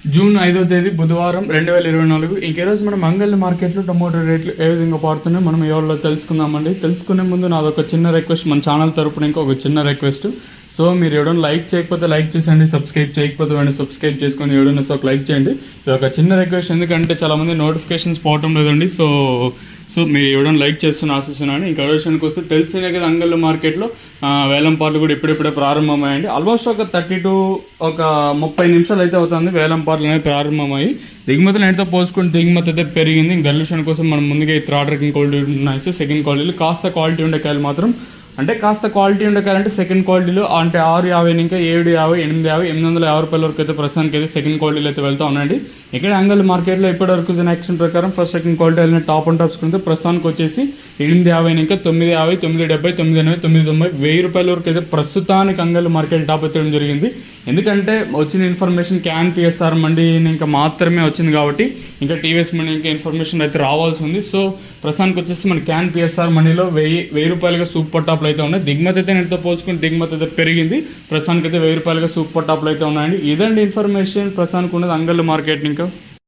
June 5వ తేదీ బుధవారం 2024. ఈరోజు మనం మంగళ మార్కెట్లో టమోటో రేట్లు ఏ విధంగా పడుతున్నాయో మనం ఎవరిలో తెలుసుకుందామండి. తెలుసుకునే ముందు నాదొక చిన్న రిక్వెస్ట్, మన ఛానల్ తరపున ఒక చిన్న రిక్వెస్ట్. సో మీరు ఎవరైనా లైక్ చేయకపోతే లైక్ చేసేయండి, సబ్స్క్రైబ్ చేయకపోతే వెంటనే సబ్స్క్రైబ్ చేసుకొని ఎవరైనా ఒక లైక్ చేయండి. ఇది ఒక చిన్న రిక్వెస్ట్, ఎందుకంటే చాలా మంది నోటిఫికేషన్స్ పోవటం లేదండి. సో మీరు ఎవరైనా లైక్ చేస్తున్న ఆశిస్తున్నాను. ఇంకా విషయానికి వస్తే తెలిసినే కదా, అంగళ్ళ మార్కెట్లో వేలం పాటలు కూడా ఇప్పుడిప్పుడే ప్రారంభమయ్యాయండి. ఆల్మోస్ట్ ఒక 30 నిమిషాలు అయితే అవుతుంది వేలం పాటలు అనేవి ప్రారంభమయ్యి. దిగుమతులు నేటితో పోల్చుకుంటే దిగుమతి అయితే పెరిగింది. ఇంకా విషయానికి కోసం మనం ముందుగా థర్డ్ ర్యాంకింగ్ క్వాలిటీ ఉన్నాయి, సెకండ్ క్వాలిటీలు కాస్త క్వాలిటీ ఉండే కాయలు మాత్రం కాస్త క్వాలిటీ ఉండకాలంటే సెకండ్ క్వాలిటీలో అంటే 650 ఇంకా 750, 850, 850 రూపాయల వరకు అయితే ప్రస్తుతానికి అయితే సెకండ్ క్వాలిటీలో అయితే వెళ్తా ఉన్నాయండి. ఇక్కడ అంగల్ మార్కెట్లో ఇప్పటి వరకు యాక్షన్ ప్రకారం ఫస్ట్ సెకండ్ క్వాలిటీ వెళ్ళిన టాప్ అండ్ టాప్స్ కింద ప్రస్తుతానికి వచ్చేసి 850 ఇంకా 950, 970, 980, 990, 1000 రూపాయల వరకు అయితే ప్రస్తుతానికి అంగల్ మార్కెట్ టాప్ ఎత్తడం జరిగింది. ఎందుకంటే వచ్చిన ఇన్ఫర్మేషన్ క్యాన్ పిఎస్ఆర్ మండి ఇంకా మాత్రమే వచ్చింది కాబట్టి ఇంకా టీవీఎస్ మండి ఇంకా ఇన్ఫర్మేషన్ అయితే రావాల్సి ఉంది. సో ప్రస్తుతానికి వచ్చేసి మన క్యాన్ పిఎస్ఆర్ మండిలో 1000 రూపాయలుగా సూపర్ టాప్లు అయితే ఉన్నాయి. దిగుమతి అయితే నేటితో పోల్చుకుని దిగుమతి అయితే పెరిగింది. ప్రస్తుతానికి అయితే 1000 రూపాయలుగా సూపర్ టాప్లు అయితే ఉన్నాయండి. ఇదండి ఇన్ఫర్మేషన్ ప్రస్తుతానికి ఉన్నది అంగళ్ళు మార్కెట్. ఇంకా